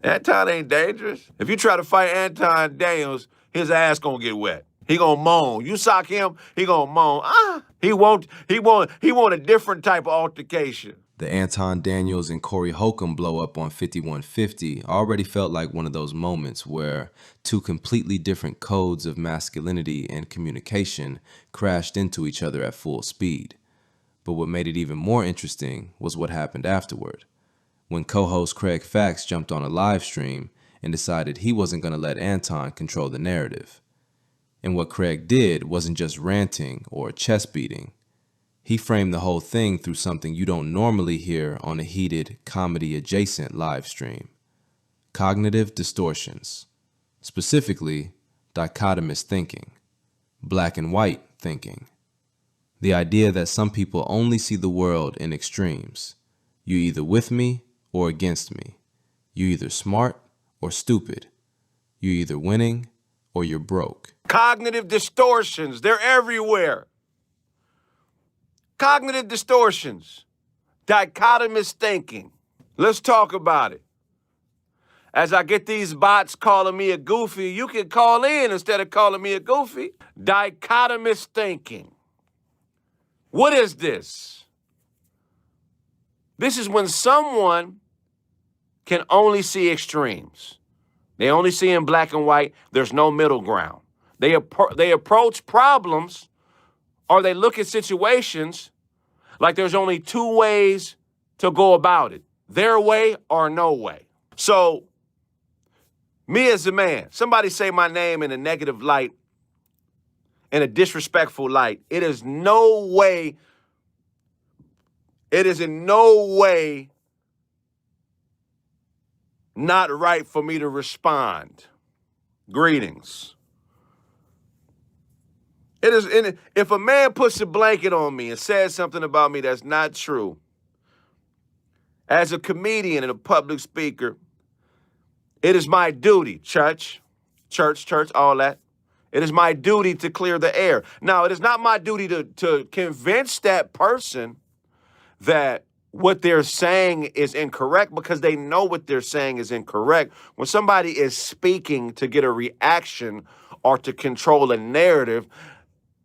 Anton ain't dangerous. If you try to fight Anton Daniels, his ass gonna get wet. He gonna moan. You sock him, he gonna moan. He want a different type of altercation. The Anton Daniels and Corey Holcomb blow up on 5150 already felt like one of those moments where two completely different codes of masculinity and communication crashed into each other at full speed. But what made it even more interesting was what happened afterward, when co-host Kraig Fax jumped on a live stream and decided he wasn't going to let Anton control the narrative. And what Kraig did wasn't just ranting or chest beating. He framed the whole thing through something you don't normally hear on a heated, comedy-adjacent live stream: cognitive distortions, specifically dichotomous thinking, black and white thinking. The idea that some people only see the world in extremes. You either with me or against me. You either smart or stupid. You either winning or you're broke. Cognitive distortions, they're everywhere. Cognitive distortions, dichotomous thinking. Let's talk about it. As I get these bots calling me a goofy, you can call in instead of calling me a goofy. Dichotomous thinking. What is this? This is when someone can only see extremes. They only see in black and white. There's no middle ground. They approach problems, or they look at situations like there's only two ways to go about it: their way or no way. So, me as a man, somebody say my name in a negative light, in a disrespectful light, it is in no way not right for me to respond. Greetings. If a man puts a blanket on me and says something about me that's not true, as a comedian and a public speaker, it is my duty, church, all that. It is my duty to clear the air. Now, it is not my duty to convince that person that what they're saying is incorrect, because they know what they're saying is incorrect. When somebody is speaking to get a reaction or to control a narrative,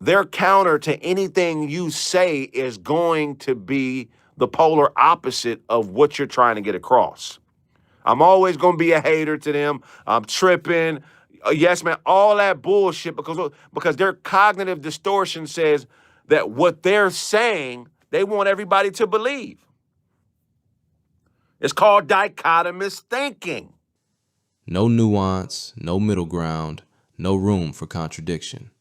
their counter to anything you say is going to be the polar opposite of what you're trying to get across. I'm always going to be a hater to them. I'm tripping. Yes, man, all that bullshit, because their cognitive distortion says that what they're saying, they want everybody to believe. It's called dichotomous thinking. No nuance, no middle ground, no room for contradiction.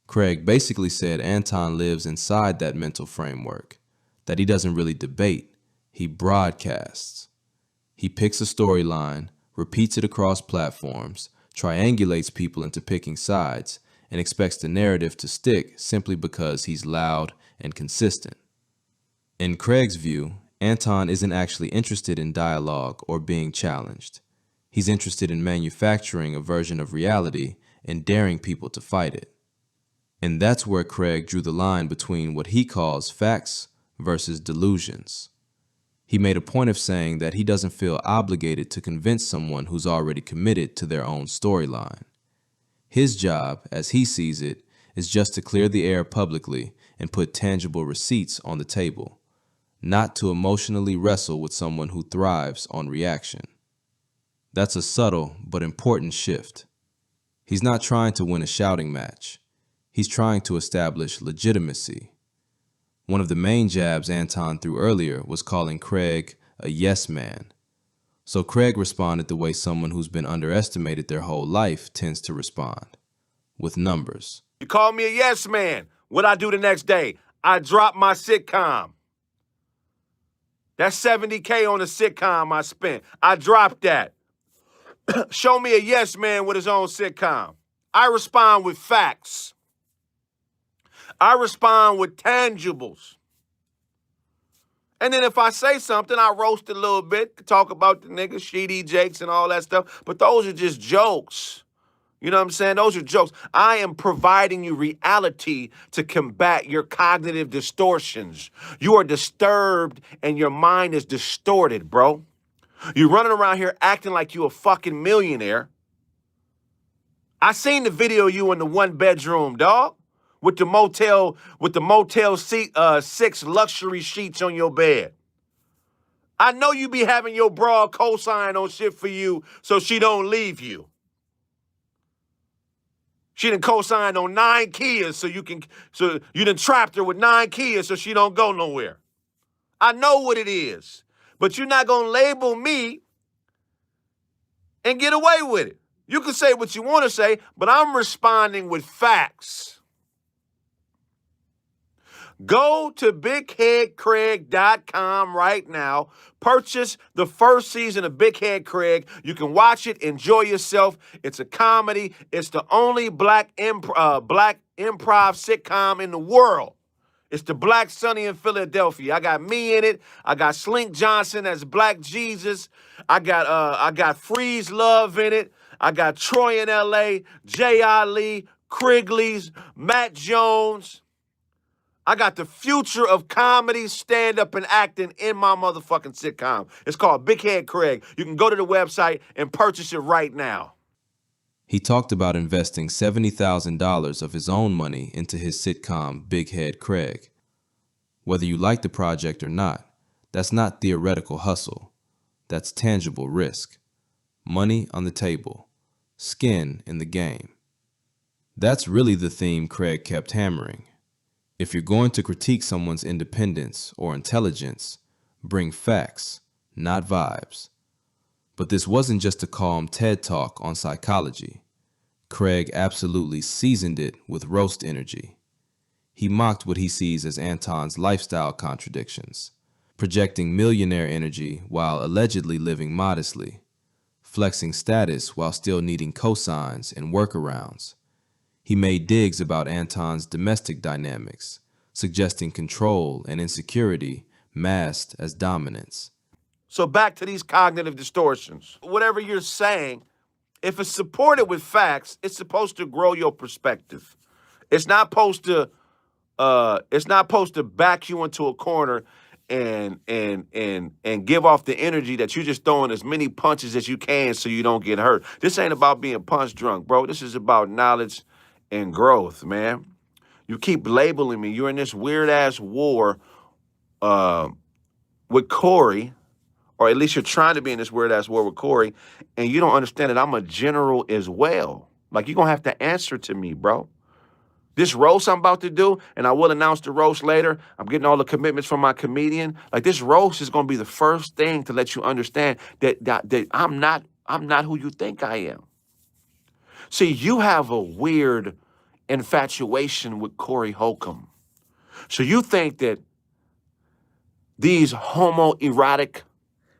Kraig basically said Anton lives inside that mental framework, that he doesn't really debate, he broadcasts. He picks a storyline, repeats it across platforms, triangulates people into picking sides, and expects the narrative to stick simply because he's loud and consistent. In Kraig's view, Anton isn't actually interested in dialogue or being challenged. He's interested in manufacturing a version of reality and daring people to fight it. And that's where Kraig drew the line between what he calls facts versus delusions. He made a point of saying that he doesn't feel obligated to convince someone who's already committed to their own storyline. His job, as he sees it, is just to clear the air publicly and put tangible receipts on the table, not to emotionally wrestle with someone who thrives on reaction. That's a subtle but important shift. He's not trying to win a shouting match. He's trying to establish legitimacy. One of the main jabs Anton threw earlier was calling Kraig a yes man. So Kraig responded the way someone who's been underestimated their whole life tends to respond, with numbers. You call me a yes man. What I do the next day? I drop my sitcom. That's $70K on a sitcom I spent. I dropped that. Show me a yes man with his own sitcom. I respond with facts. I respond with tangibles. And then if I say something, I roast it a little bit, talk about the niggas, Sheedy Jakes and all that stuff. But those are just jokes. You know what I'm saying? Those are jokes. I am providing you reality to combat your cognitive distortions. You are disturbed and your mind is distorted, bro. You running around here acting like you a fucking millionaire. I seen the video of you in the 1-bedroom, dog, with the Motel 6 luxury sheets on your bed. I know you be having your broad cosign on shit for you so she don't leave you. She done co-signed on 9 Kias so you done trapped her with 9 Kias so she don't go nowhere. I know what it is, but you're not gonna label me and get away with it. You can say what you want to say, but I'm responding with facts. Go to bigheadcraig.com right now. Purchase the first season of Big Head Kraig. You can watch it, enjoy yourself. It's a comedy. It's the only black improv sitcom in the world. It's the Black Sonny in Philadelphia. I got me in it. I got Slink Johnson as Black Jesus. I got Freeze Love in it. I got Troy in L.A., Jay Ali, Krigley's, Matt Jones. I got the future of comedy, stand-up, and acting in my motherfucking sitcom. It's called Big Head Kraig. You can go to the website and purchase it right now. He talked about investing $70,000 of his own money into his sitcom Big Head Kraig. Whether you like the project or not, that's not theoretical hustle. That's tangible risk. Money on the table. Skin in the game. That's really the theme Kraig kept hammering. If you're going to critique someone's independence or intelligence, bring facts, not vibes. But this wasn't just a calm TED Talk on psychology. Kraig absolutely seasoned it with roast energy. He mocked what he sees as Anton's lifestyle contradictions, projecting millionaire energy while allegedly living modestly, flexing status while still needing cosigns and workarounds. He made digs about Anton's domestic dynamics, suggesting control and insecurity masked as dominance. So back to these cognitive distortions. Whatever you're saying, if it's supported with facts, it's supposed to grow your perspective. It's not supposed to back you into a corner and give off the energy that you're just throwing as many punches as you can so you don't get hurt. This ain't about being punch drunk, bro. This is about knowledge and growth, man. You keep labeling me. You're in this weird-ass war with Corey, or at least you're trying to be in this weird-ass war with Corey, and you don't understand that I'm a general as well. Like, you're going to have to answer to me, bro. This roast I'm about to do, and I will announce the roast later. I'm getting all the commitments from my comedian. Like, this roast is going to be the first thing to let you understand that I'm not who you think I am. See, you have a weird infatuation with Corey Holcomb. So you think that these homoerotic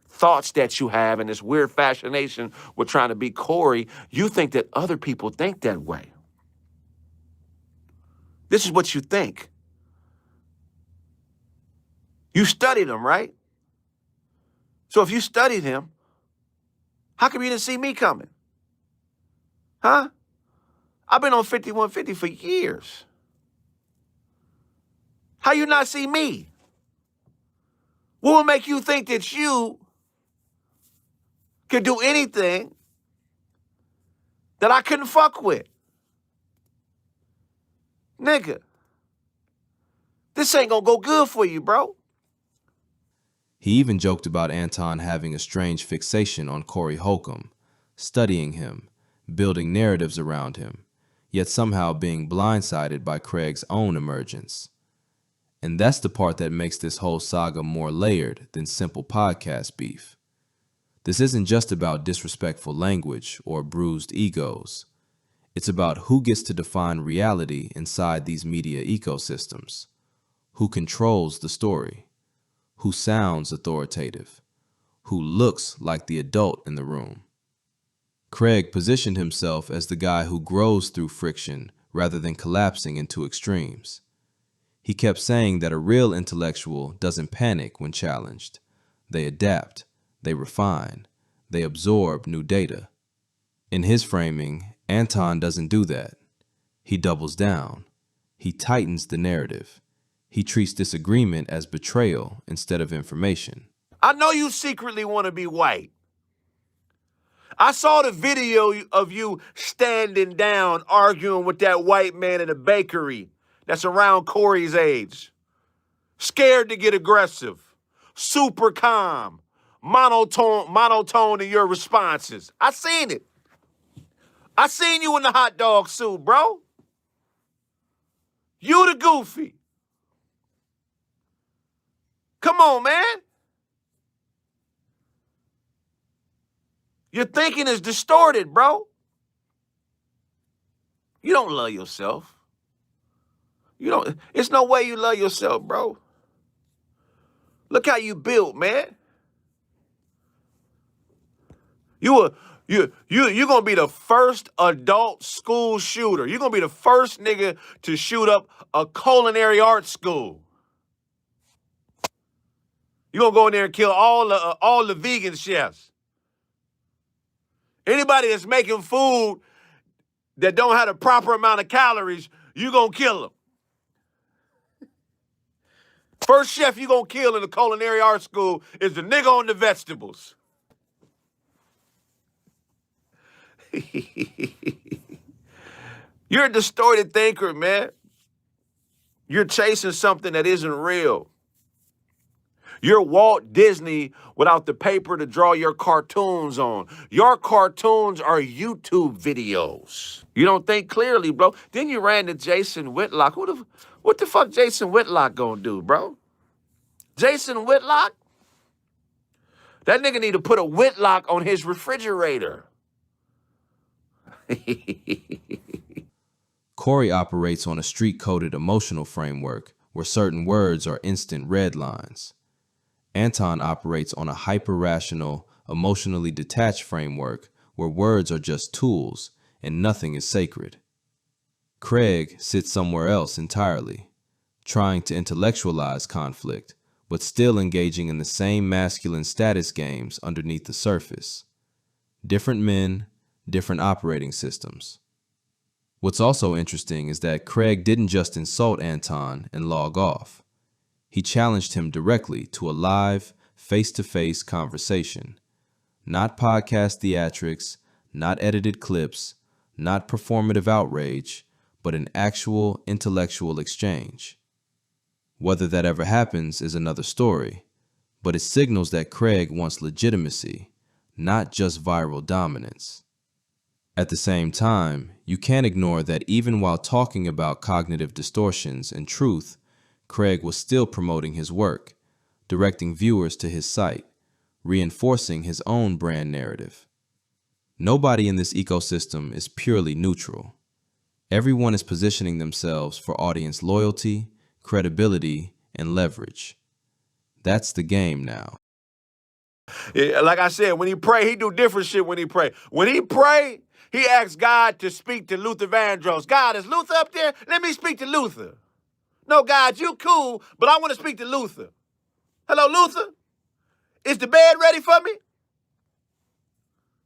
thoughts that you have and this weird fascination with trying to be Corey, you think that other people think that way. This is what you think. You studied him, right? So if you studied him, how come you didn't see me coming? Huh? I've been on 5150 for years. How you not see me? What would make you think that you could do anything that I couldn't fuck with? Nigga, this ain't gonna go good for you, bro. He even joked about Anton having a strange fixation on Corey Holcomb, studying him, building narratives around him, yet somehow being blindsided by Kraig's own emergence. And that's the part that makes this whole saga more layered than simple podcast beef. This isn't just about disrespectful language or bruised egos. It's about who gets to define reality inside these media ecosystems, who controls the story, who sounds authoritative, who looks like the adult in the room. Kraig positioned himself as the guy who grows through friction rather than collapsing into extremes. He kept saying that a real intellectual doesn't panic when challenged. They adapt, they refine, they absorb new data. In his framing, Anton doesn't do that. He doubles down. He tightens the narrative. He treats disagreement as betrayal instead of information. I know you secretly want to be white. I saw the video of you standing down arguing with that white man in a bakery that's around Corey's age. Scared to get aggressive. Super calm. Monotone in your responses. I seen it. I seen you in the hot dog suit, bro. You the goofy. Come on, man. Your thinking is distorted, bro. You don't love yourself. It's no way you love yourself, bro. Look how you built, man. You're gonna be the first adult school shooter. You're gonna be the first nigga to shoot up a culinary arts school. You're gonna go in there and kill all the vegan chefs. Anybody that's making food that don't have the proper amount of calories, you gonna kill them. First chef you gonna kill in the culinary arts school is the nigga on the vegetables. You're a distorted thinker, man. You're chasing something that isn't real. You're Walt Disney without the paper to draw your cartoons on. Your cartoons are YouTube videos. You don't think clearly, bro. Then you ran to Jason Whitlock. What the fuck Jason Whitlock gonna do, bro? Jason Whitlock? That nigga need to put a Whitlock on his refrigerator. Corey operates on a street-coded emotional framework where certain words are instant red lines. Anton operates on a hyper-rational, emotionally detached framework where words are just tools and nothing is sacred. Kraig sits somewhere else entirely, trying to intellectualize conflict, but still engaging in the same masculine status games underneath the surface. Different men, different operating systems. What's also interesting is that Kraig didn't just insult Anton and log off. He challenged him directly to a live, face-to-face conversation. Not podcast theatrics, not edited clips, not performative outrage, but an actual intellectual exchange. Whether that ever happens is another story, but it signals that Kraig wants legitimacy, not just viral dominance. At the same time, you can't ignore that even while talking about cognitive distortions and truth, Kraig was still promoting his work, directing viewers to his site, reinforcing his own brand narrative. Nobody in this ecosystem is purely neutral. Everyone is positioning themselves for audience loyalty, credibility, and leverage. That's the game now. Yeah, like I said, when he pray, he do different shit when he pray. When he pray, he asks God to speak to Luther Vandross. God, is Luther up there? Let me speak to Luther. No, God, you cool, but I want to speak to Luther. Hello, Luther? Is the bed ready for me?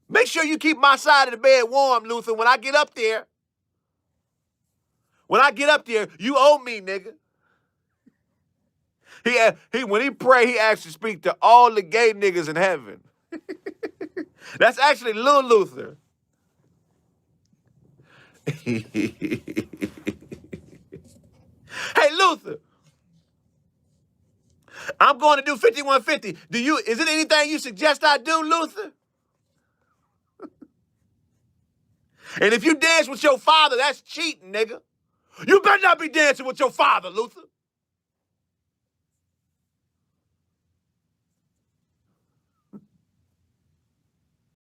Make sure you keep my side of the bed warm, Luther, when I get up there. When I get up there, you owe me, nigga. When he pray, he asks to speak to all the gay niggas in heaven. That's actually Lil Luther. Hey, Luther, I'm going to do 5150. Is it anything you suggest I do, Luther? And if you dance with your father, that's cheating, nigga. You better not be dancing with your father, Luther.